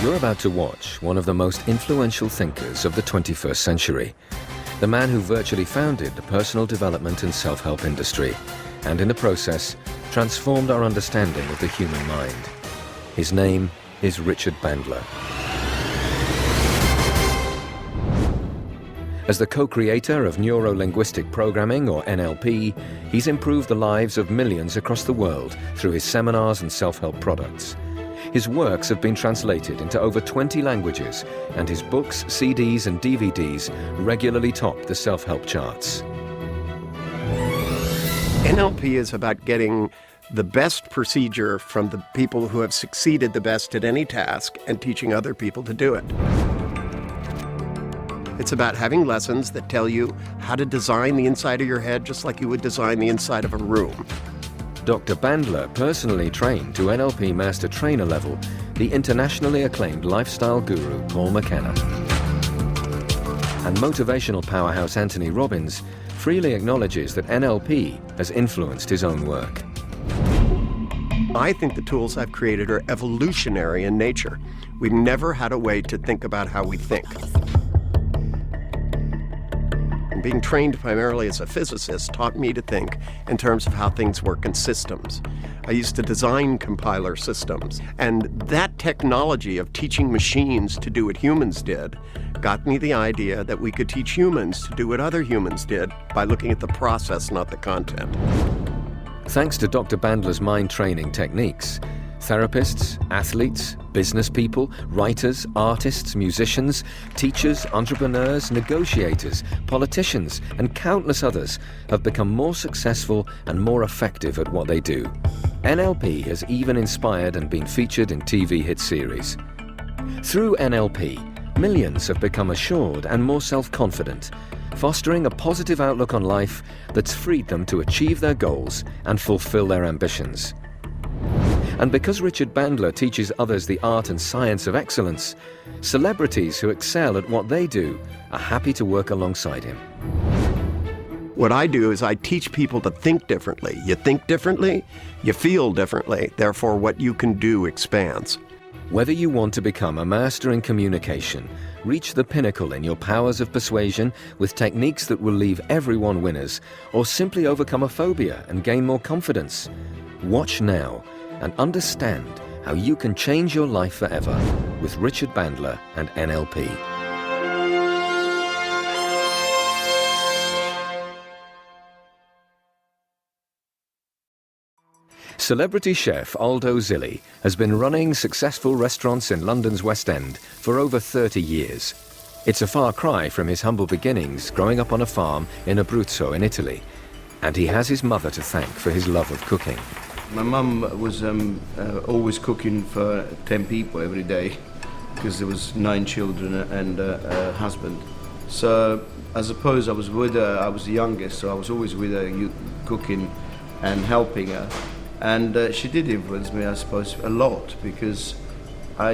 You're about to watch one of the most influential thinkers of the 21st century, the man who virtually founded the personal development and self-help industry, and in the process, transformed our understanding of the human mind. His name is Richard Bandler. As the co-creator of neuro-linguistic programming, or NLP, he's improved the lives of millions across the world through his seminars and self-help products. His works have been translated into over 20 languages, and his books, CDs and DVDs regularly top the self-help charts. NLP is about getting the best procedure from the people who have succeeded the best at any task and teaching other people to do it. It's about having lessons that tell you how to design the inside of your head just like you would design the inside of a room. Dr. Bandler personally trained to NLP Master Trainer level the internationally acclaimed lifestyle guru Paul McKenna. And motivational powerhouse Anthony Robbins freely acknowledges that NLP has influenced his own work. I think the tools I've created are evolutionary in nature. We've never had a way to think about how we think. Being trained primarily as a physicist taught me to think in terms of how things work in systems. I used to design compiler systems, and that technology of teaching machines to do what humans did got me the idea that we could teach humans to do what other humans did by looking at the process, not the content. Thanks to Dr. Bandler's mind training techniques, therapists, athletes, business people, writers, artists, musicians, teachers, entrepreneurs, negotiators, politicians, and countless others have become more successful and more effective at what they do. NLP has even inspired and been featured in TV hit series. Through NLP, millions have become assured and more self-confident, fostering a positive outlook on life that's freed them to achieve their goals and fulfill their ambitions. And because Richard Bandler teaches others the art and science of excellence, celebrities who excel at what they do are happy to work alongside him. What I do is I teach people to think differently. You think differently, you feel differently. Therefore, what you can do expands. Whether you want to become a master in communication, reach the pinnacle in your powers of persuasion with techniques that will leave everyone winners, or simply overcome a phobia and gain more confidence, watch now and understand how you can change your life forever with Richard Bandler and NLP. Celebrity chef Альдо Zilli has been running successful restaurants in London's West End for over 30 years. It's a far cry from his humble beginnings growing up on a farm in Abruzzo in Italy, and he has his mother to thank for his love of cooking. My mum was always cooking for 10 people every day because there was 9 children and a husband. So I suppose I was with her, I was the youngest, so I was always with her cooking and helping her. And she did influence me, I suppose, a lot because at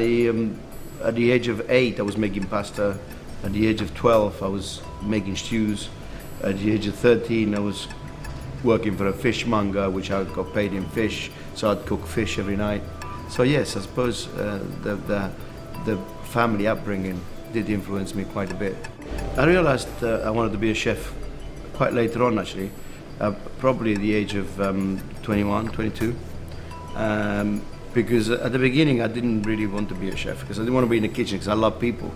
the age of 8 I was making pasta, at the age of 12 I was making stews, at the age of 13 I was working for a fishmonger, which I got paid in fish, so I'd cook fish every night. So yes, I suppose the family upbringing did influence me quite a bit. I realized I wanted to be a chef quite later on, actually, probably at the age of 21, 22, because at the beginning I didn't really want to be a chef, because I didn't want to be in the kitchen, because I love people,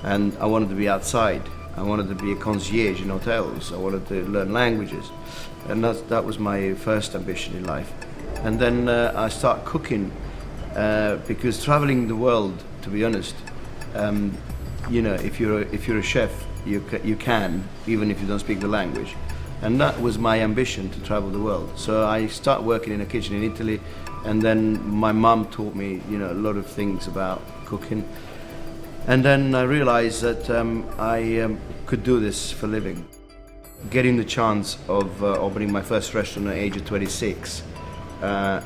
and I wanted to be outside. I wanted to be a concierge in hotels. I wanted to learn languages. And that was my first ambition in life. And then I started cooking because traveling the world, to be honest, you know, if you're a chef, you can, even if you don't speak the language. And that was my ambition, to travel the world. So I started working in a kitchen in Italy, and then my mum taught me, you know, a lot of things about cooking. And then I realized that I could do this for a living. Getting the chance of opening my first restaurant at the age of 26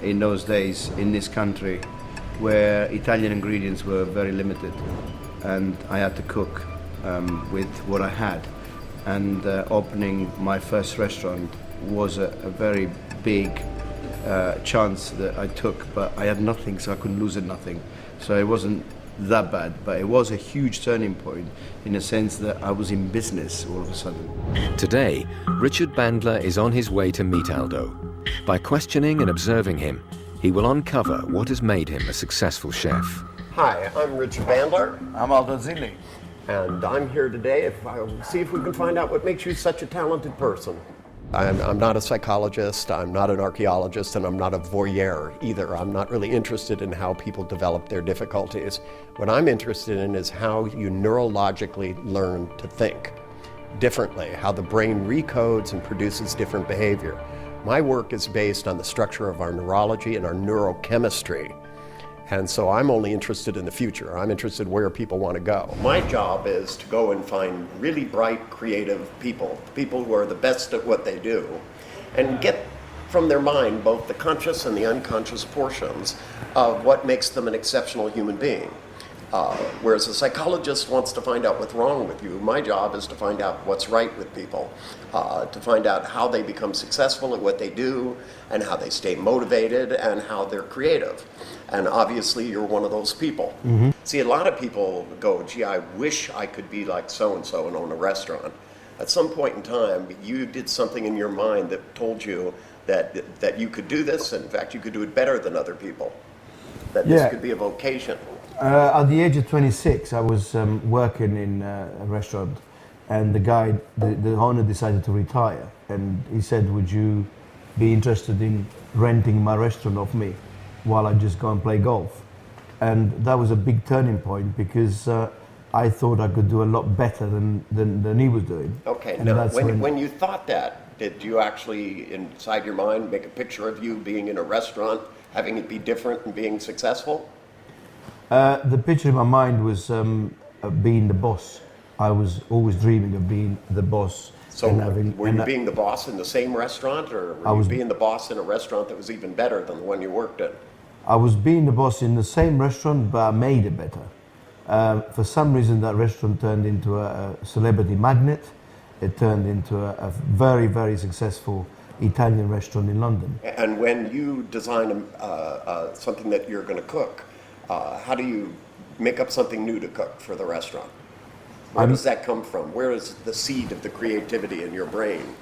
in those days in this country, where Italian ingredients were very limited, and I had to cook with what I had. And opening my first restaurant was a very big chance that I took, but I had nothing, so I couldn't lose it, nothing. So it wasn't that bad, but it was a huge turning point in the sense that I was in business all of a sudden. Today, Richard Bandler is on his way to meet Aldo. By questioning and observing him, he will uncover what has made him a successful chef. Hi, I'm Richard Bandler, I'm Альдо Зилли. and I'm here today to see if we can find out what makes you such a talented person. I'm not a psychologist, I'm not an archaeologist, and I'm not a voyeur either. I'm not really interested in how people develop their difficulties. What I'm interested in is how you neurologically learn to think differently, how the brain recodes and produces different behavior. My work is based on the structure of our neurology and our neurochemistry. And so I'm only interested in the future. I'm interested where people want to go. My job is to go and find really bright, creative people who are the best at what they do, and get from their mind both the conscious and the unconscious portions of what makes them an exceptional human being. Whereas a psychologist wants to find out what's wrong with you, my job is to find out what's right with people, to find out how they become successful at what they do, and how they stay motivated, and how they're creative. And obviously you're one of those people. Mm-hmm. See, a lot of people go, gee, I wish I could be like so-and-so and own a restaurant. At some point in time, you did something in your mind that told you that you could do this, and in fact you could do it better than other people, that this could be a vocation. At the age of 26, I was working in a restaurant, and the owner decided to retire, and he said, would you be interested in renting my restaurant off me while I just go and play golf? And that was a big turning point, because I thought I could do a lot better than he was doing. Okay, and now when you thought that, did you actually, inside your mind, make a picture of you being in a restaurant, having it be different and being successful? The picture in my mind was of being the boss. I was always dreaming of being the boss. So were you being the boss in the same restaurant, or were you being the boss in a restaurant that was even better than the one you worked in? I was being the boss in the same restaurant, but I made it better. For some reason, that restaurant turned into a celebrity magnet. It turned into a very, very successful Italian restaurant in London. And when you design something that you're going to cook, how do you make up something new to cook for the restaurant? Where does that come from? Where is the seed of the creativity in your brain?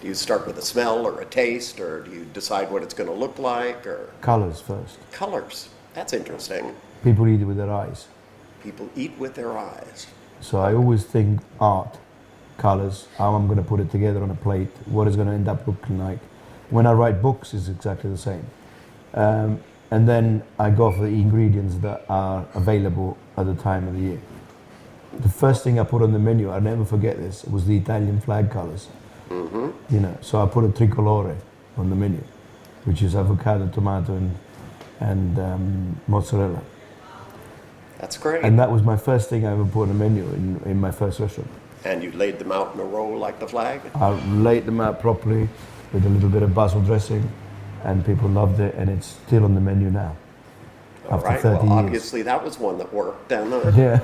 Do you start with a smell or a taste, or do you decide what it's going to look like? Or Colors first. Colors. That's interesting. People eat it with their eyes. People eat with their eyes. So I always think art, colors, how I'm going to put it together on a plate, what it's going to end up looking like. When I write books, it's exactly the same. And then I go for the ingredients that are available at the time of the year. The first thing I put on the menu, I'll never forget this, was the Italian flag colors. Mm-hmm. You know, so I put a tricolore on the menu, which is avocado, tomato, and mozzarella. That's great. And that was my first thing I ever put on the menu in my first restaurant. And you laid them out in a row like the flag? I laid them out properly with a little bit of basil dressing, and people loved it, and it's still on the menu now. After 30 years. Obviously that was one that worked. Yeah.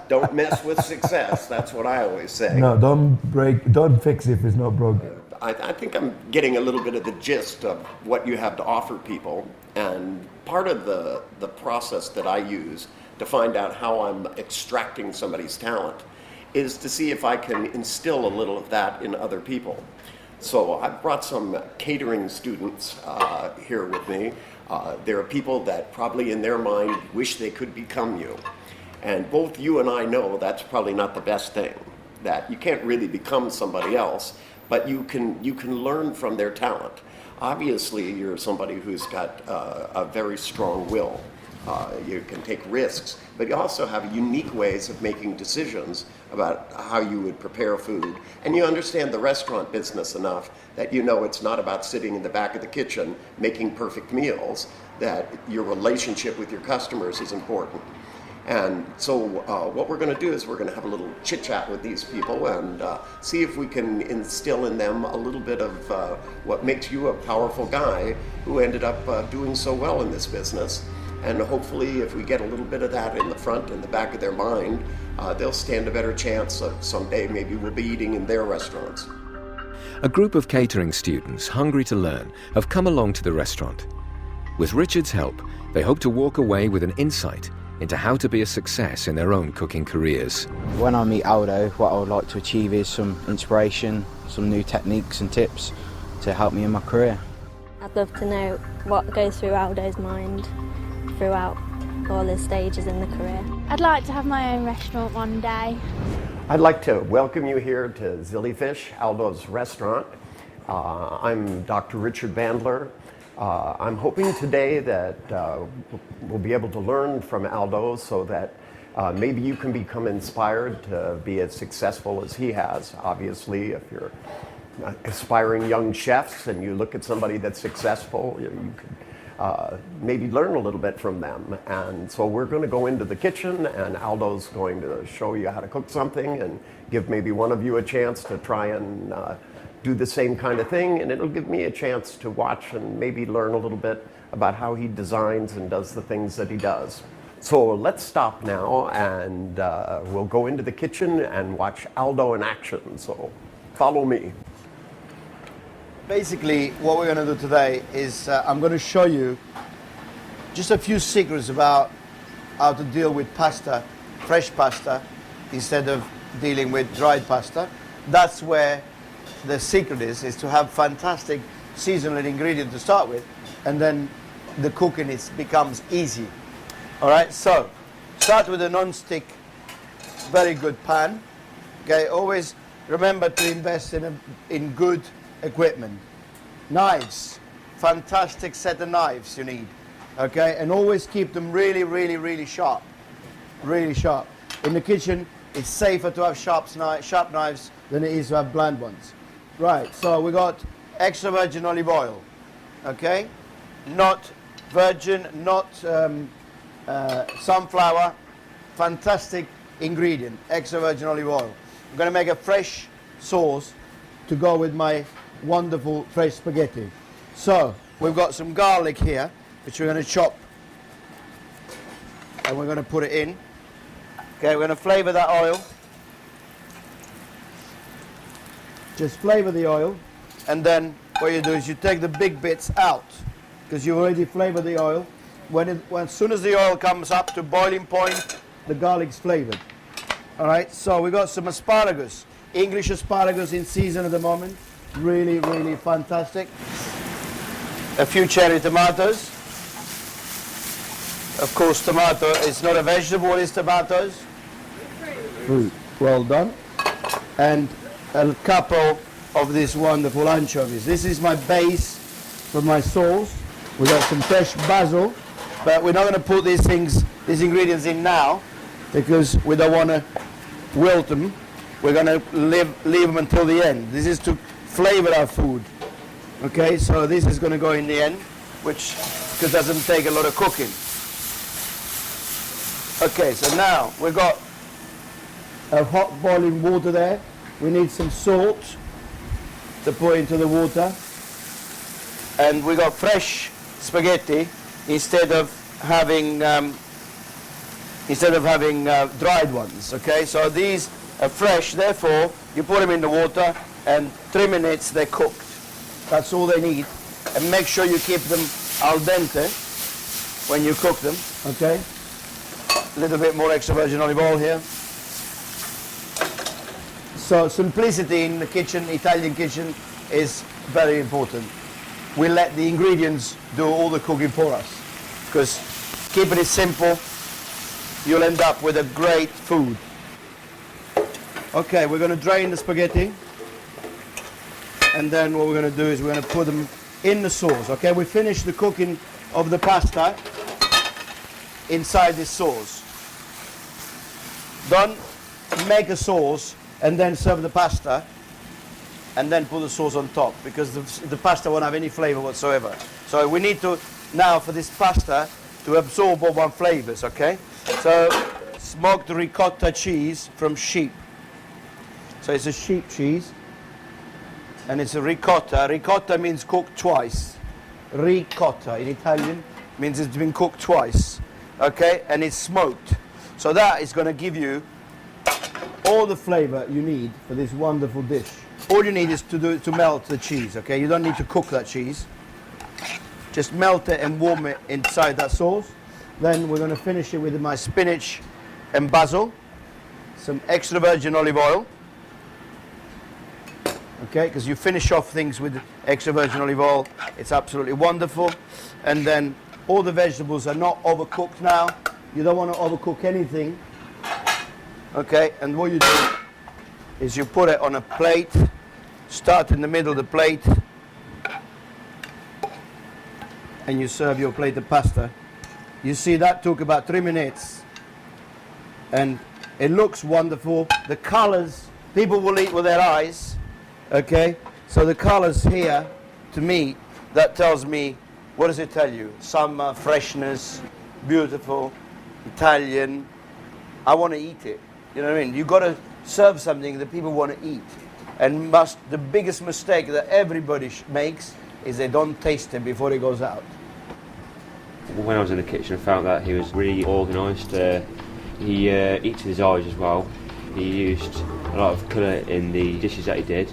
Don't mess with success. That's what I always say. No, don't fix it if it's not broken. I think I'm getting a little bit of the gist of what you have to offer people, and part of the process that I use to find out how I'm extracting somebody's talent is to see if I can instill a little of that in other people. So I've brought some catering students here with me. There are people that probably in their mind wish they could become you. And both you and I know that's probably not the best thing, that you can't really become somebody else, but you can learn from their talent. Obviously, you're somebody who's got a very strong will. You can take risks, but you also have unique ways of making decisions about how you would prepare food. And you understand the restaurant business enough that you know it's not about sitting in the back of the kitchen making perfect meals, that your relationship with your customers is important. And so what we're going to do is we're going to have a little chit-chat with these people and see if we can instill in them a little bit of what makes you a powerful guy who ended up doing so well in this business. And hopefully if we get a little bit of that in the front and the back of their mind, they'll stand a better chance of someday maybe we'll be eating in their restaurants. A group of catering students hungry to learn have come along to the restaurant. With Richard's help, they hope to walk away with an insight into how to be a success in their own cooking careers. When I meet Aldo, what I would like to achieve is some inspiration, some new techniques and tips to help me in my career. I'd love to know what goes through Aldo's mind throughout all his stages in the career. I'd like to have my own restaurant one day. I'd like to welcome you here to Zilli Fish, Aldo's restaurant. I'm Dr. Richard Bandler. I'm hoping today that we'll be able to learn from Aldo so that maybe you can become inspired to be as successful as he has. Obviously, if you're aspiring young chefs and you look at somebody that's successful, you can maybe learn a little bit from them. And so we're going to go into the kitchen, and Aldo's going to show you how to cook something and give maybe one of you a chance to try and do the same kind of thing, and it'll give me a chance to watch and maybe learn a little bit about how he designs and does the things that he does. So let's stop now, and we'll go into the kitchen and watch Aldo in action. So follow me. Basically, what we're going to do today is I'm going to show you just a few secrets about how to deal with pasta, fresh pasta, instead of dealing with dried pasta. That's where the secret is to have fantastic seasonal ingredient to start with, and then the cooking becomes easy. All right, so start with a non-stick, very good pan. Okay, always remember to invest in good equipment. Knives, fantastic set of knives you need. Okay, and always keep them really, really, really sharp. Really sharp. In the kitchen, it's safer to have sharp knives than it is to have blunt ones. Right, so we got extra virgin olive oil, okay? Not virgin, not sunflower, fantastic ingredient, extra virgin olive oil. I'm gonna make a fresh sauce to go with my wonderful fresh spaghetti. So, we've got some garlic here, which we're gonna chop, and we're gonna put it in. Okay, we're gonna flavor that oil. Just flavor the oil, and then what you do is you take the big bits out, because you already flavored the oil. As soon as the oil comes up to boiling point, the garlic's flavored. All right, so we got some asparagus, English asparagus in season at the moment, really, really fantastic. A few cherry tomatoes. Of course, tomato is not a vegetable, it's tomatoes. Fruit. Well done. And a couple of these wonderful anchovies. This is my base for my sauce. We got some fresh basil, but we're not going to put these ingredients in now, because we don't want to wilt them. We're going to leave them until the end. This is to flavor our food. Okay, so this is going to go in the end, which doesn't take a lot of cooking. Okay, so now we've got a hot boiling water there. We need some salt to put into the water, and we got fresh spaghetti instead of having dried ones. Okay, so these are fresh. Therefore, you put them in the water, and 3 minutes they're cooked. That's all they need, and make sure you keep them al dente when you cook them. Okay, a little bit more extra virgin olive oil here. So simplicity in the kitchen, Italian kitchen, is very important. We let the ingredients do all the cooking for us, because keeping it simple, you'll end up with a great food. Okay, we're going to drain the spaghetti, and then what we're going to do is we're going to put them in the sauce. Okay, we finish the cooking of the pasta inside this sauce. Don't make a sauce and then serve the pasta, and then put the sauce on top, because the pasta won't have any flavor whatsoever. So we need to, now for this pasta, to absorb all our flavors, okay? So, smoked ricotta cheese from sheep. So it's a sheep cheese, and it's a ricotta. Ricotta means cooked twice. Ricotta in Italian means it's been cooked twice, okay? And it's smoked. So that is going to give you all the flavor you need for this wonderful dish. All you need is to melt the cheese, okay? You don't need to cook that cheese. Just melt it and warm it inside that sauce. Then we're going to finish it with my spinach and basil, some extra virgin olive oil. Okay, because you finish off things with extra virgin olive oil, it's absolutely wonderful. And then all the vegetables are not overcooked now. You don't want to overcook anything. Okay, and what you do is you put it on a plate, start in the middle of the plate, and you serve your plate of pasta. You see that took about 3 minutes, and it looks wonderful. The colors, people will eat with their eyes. Okay, so the colors here, to me, that tells me, what does it tell you? Summer, freshness, beautiful, Italian. I want to eat it. You know what I mean? You've got to serve something that people want to eat. And the biggest mistake that everybody makes is they don't taste it before it goes out. When I was in the kitchen, I found that he was really organised. He eats with his eyes as well. He used a lot of colour in the dishes that he did.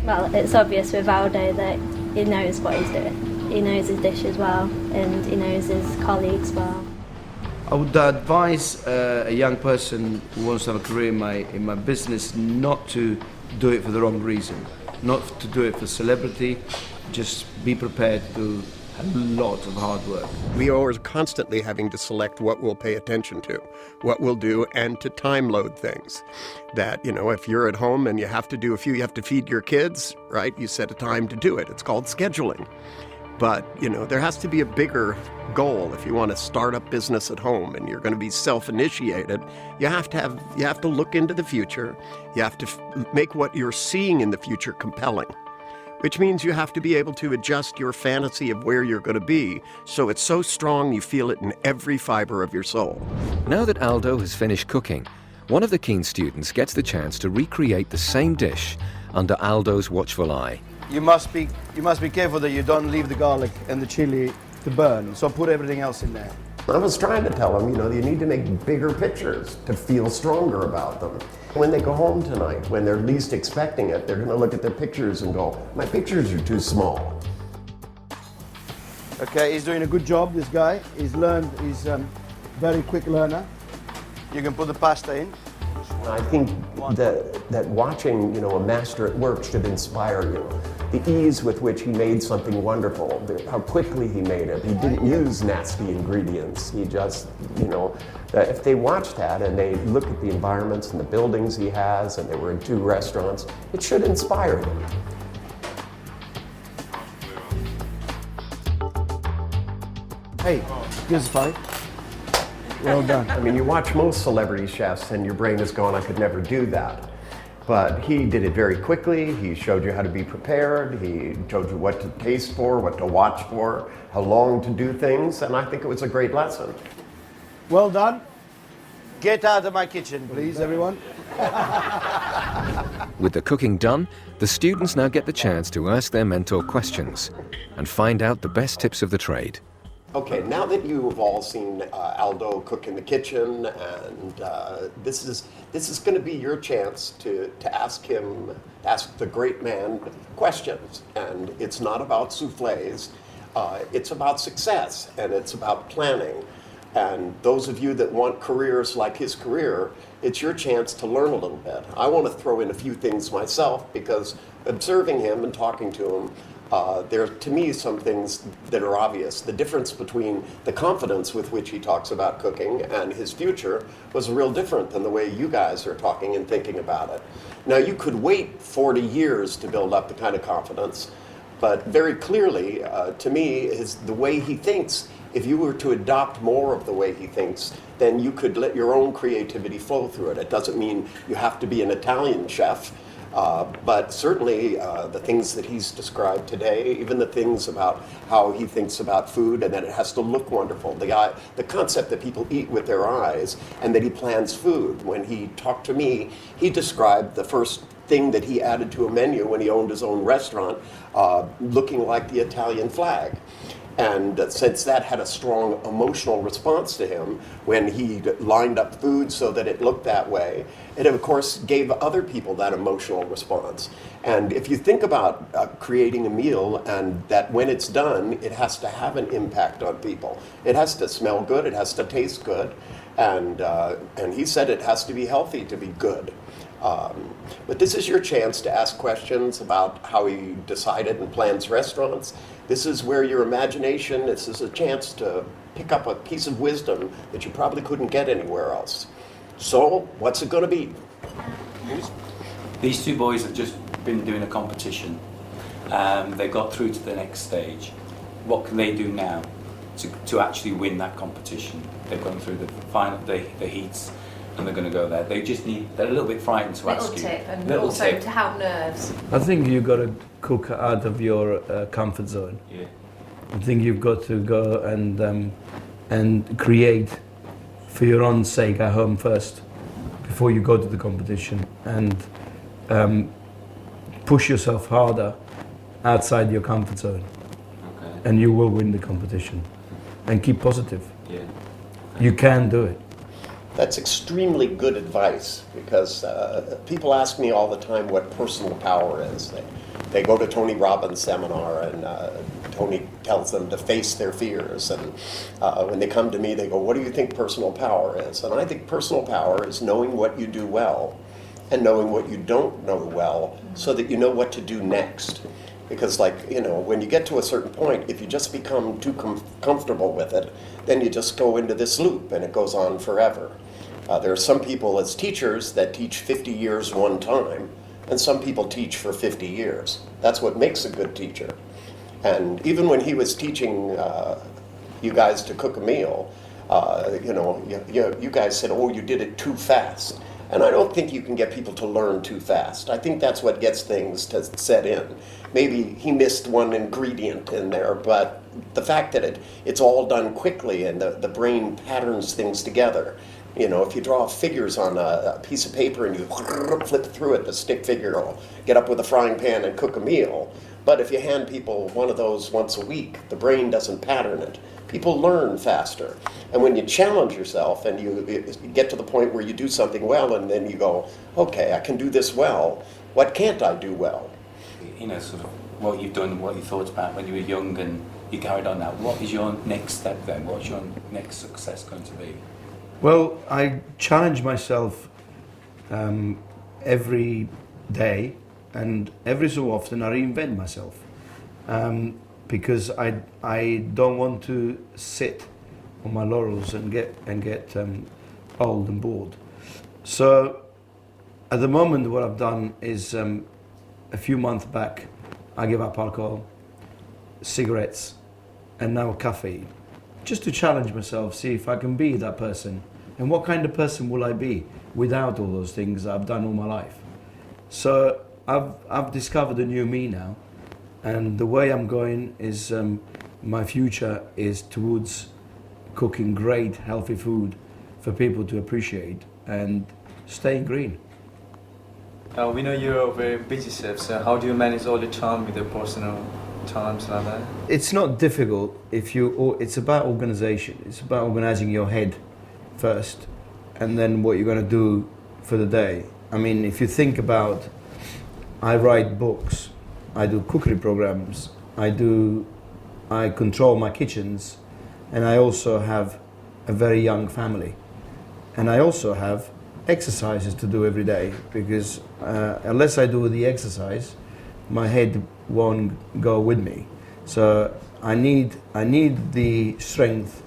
Well, it's obvious with Aldo that he knows what he's doing. He knows his dish as well, and he knows his colleagues well. I would advise a young person who wants to have a career in my business not to do it for the wrong reason, not to do it for celebrity. Just be prepared to do a lot of hard work. We are constantly having to select what we'll pay attention to, what we'll do, and to time load things. That, you know, if you're at home and you have to do you have to feed your kids, right? You set a time to do it. It's called scheduling. But, you know, there has to be a bigger goal. If you want to start up business at home and you're going to be self-initiated, you have to look into the future. You have to make what you're seeing in the future compelling, which means you have to be able to adjust your fantasy of where you're going to be so it's so strong you feel it in every fiber of your soul. Now that Aldo has finished cooking, one of the keen students gets the chance to recreate the same dish under Aldo's watchful eye. You must be careful that you don't leave the garlic and the chili to burn. So put everything else in there. I was trying to tell them, you know, you need to make bigger pictures to feel stronger about them. When they go home tonight, when they're least expecting it, they're going to look at their pictures and go, my pictures are too small. Okay, he's doing a good job, this guy. He's a very quick learner. You can put the pasta in. I think that watching, you know, a master at work should inspire you. The ease with which he made something wonderful, how quickly he made it. He didn't use nasty ingredients. He just, you know, if they watch that and they look at the environments and the buildings he has, and they were in 2 restaurants, it should inspire them. Hey, gives 5. Well done. I mean, you watch most celebrity chefs and your brain is going, I could never do that. But he did it very quickly. He showed you how to be prepared. He showed you what to taste for, what to watch for, how long to do things, and I think it was a great lesson. Well done. Get out of my kitchen, please, everyone. With the cooking done, the students now get the chance to ask their mentor questions and find out the best tips of the trade. Okay, now that you have all seen Aldo cook in the kitchen, and this is going to be your chance to ask the great man questions. And it's not about soufflés, it's about success, and it's about planning. And those of you that want careers like his career, it's your chance to learn a little bit. I want to throw in a few things myself, because observing him and talking to him, there are, to me, some things that are obvious. The difference between the confidence with which he talks about cooking and his future was real different than the way you guys are talking and thinking about it. Now, you could wait 40 years to build up the kind of confidence, but very clearly, to me, the way he thinks, if you were to adopt more of the way he thinks, then you could let your own creativity flow through it. It doesn't mean you have to be an Italian chef. But certainly the things that he's described today, even the things about how he thinks about food and that it has to look wonderful, the concept that people eat with their eyes and that he plans food. When he talked to me, he described the first thing that he added to a menu when he owned his own restaurant, looking like the Italian flag. And since that had a strong emotional response to him when he lined up food so that it looked that way, it of course gave other people that emotional response. And if you think about creating a meal and that when it's done, it has to have an impact on people. It has to smell good, it has to taste good, and he said it has to be healthy to be good. But this is your chance to ask questions about how he decided and plans restaurants. This is where your imagination, this is a chance to pick up a piece of wisdom that you probably couldn't get anywhere else. So, what's it going to be? These two boys have just been doing a competition. They got through to the next stage. What can they do now to actually win that competition? They've gone through the final, the heats, and they're going to go there. They're a little bit frightened to ask you. Little tip to help nerves. I think you've got to cook out of your comfort zone. Yeah. I think you've got to go and create for your own sake at home first, before you go to the competition, and push yourself harder outside your comfort zone, and you will win the competition. And keep positive. Yeah. You can do it. That's extremely good advice, because people ask me all the time what personal power is. They go to Tony Robbins' seminar, and Tony tells them to face their fears. And when they come to me, they go, what do you think personal power is? And I think personal power is knowing what you do well and knowing what you don't know well, so that you know what to do next. Because, when you get to a certain point, if you just become too comfortable with it, then you just go into this loop and it goes on forever. There are some people as teachers that teach 50 years one time, and some people teach for 50 years. That's what makes a good teacher. And even when he was teaching you guys to cook a meal, you guys said, oh, you did it too fast. And I don't think you can get people to learn too fast. I think that's what gets things to set in. Maybe he missed one ingredient in there, but the fact that it's all done quickly and the brain patterns things together. If you draw figures on a piece of paper and you flip through it, the stick figure will get up with a frying pan and cook a meal. But if you hand people one of those once a week, the brain doesn't pattern it. People learn faster. And when you challenge yourself and you get to the point where you do something well and then you go, okay, I can do this well, what can't I do well? Sort of what you've done, what you thought about when you were young and you carried on now. What is your next step then? What's your next success going to be? Well, I challenge myself every day, and every so often I reinvent myself, because I don't want to sit on my laurels and get old and bored. So at the moment, what I've done is a few months back, I gave up alcohol, cigarettes, and now caffeine, just to challenge myself, see if I can be that person. And what kind of person will I be without all those things I've done all my life? So I've discovered a new me now, and the way I'm going is my future is towards cooking great, healthy food for people to appreciate and staying green. We know you're a very busy chef, so how do you manage all the time with your personal times like that? It's not difficult it's about organization. It's about organizing your head first, and then what you're going to do for the day. I mean, if you think about, I write books, I do cookery programs, I control my kitchens, and I also have a very young family. And I also have exercises to do every day, because unless I do the exercise, my head won't go with me. So I need the strength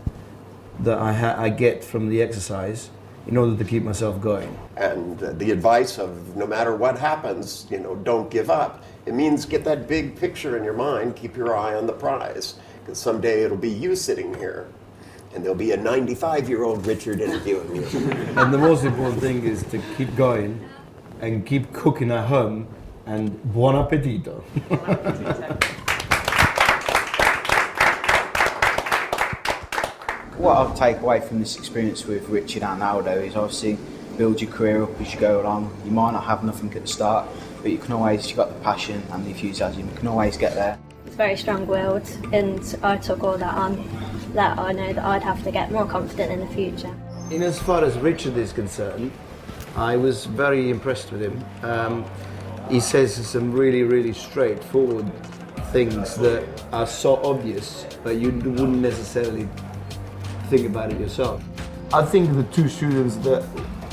that I get from the exercise in order to keep myself going. And the advice of no matter what happens, don't give up. It means get that big picture in your mind, keep your eye on the prize, because someday it'll be you sitting here, and there'll be a 95-year-old Richard interviewing you. And the most important thing is to keep going and keep cooking at home, and buon appetito. What I'll take away from this experience with Richard and Aldo is obviously build your career up as you go along. You might not have nothing at the start, but you've got the passion and the enthusiasm, you can always get there. He's very strong-willed, and I took all that on, that I know that I'd have to get more confident in the future. In as far as Richard is concerned, I was very impressed with him. He says some really, really straightforward things that are so obvious, but you wouldn't necessarily think about it yourself. I think the two students that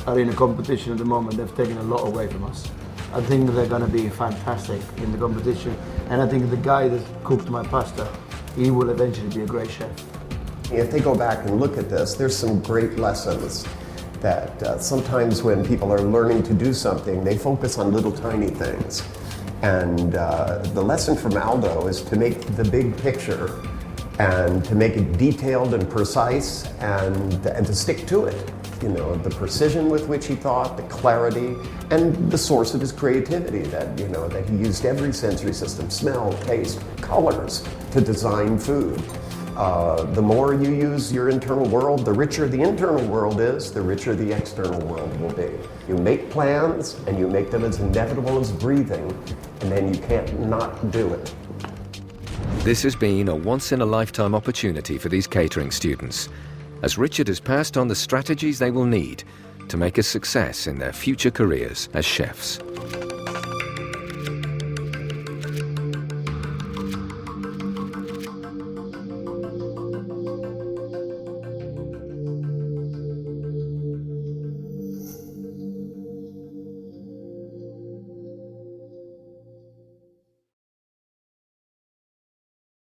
are in a competition at the moment, they've taken a lot away from us. I think they're going to be fantastic in the competition, and I think the guy that cooked my pasta, he will eventually be a great chef. If they go back and look at this, there's some great lessons that sometimes when people are learning to do something, they focus on little tiny things. And the lesson from Альдо is to make the big picture and to make it detailed and precise and to stick to it. You know, the precision with which he thought, the clarity, and the source of his creativity that, you know, that he used every sensory system, smell, taste, colors, to design food. The more you use your internal world, the richer the internal world is, the richer the external world will be. You make plans, and you make them as inevitable as breathing, and then you can't not do it. This has been a once-in-a-lifetime opportunity for these catering students, as Richard has passed on the strategies they will need to make a success in their future careers as chefs.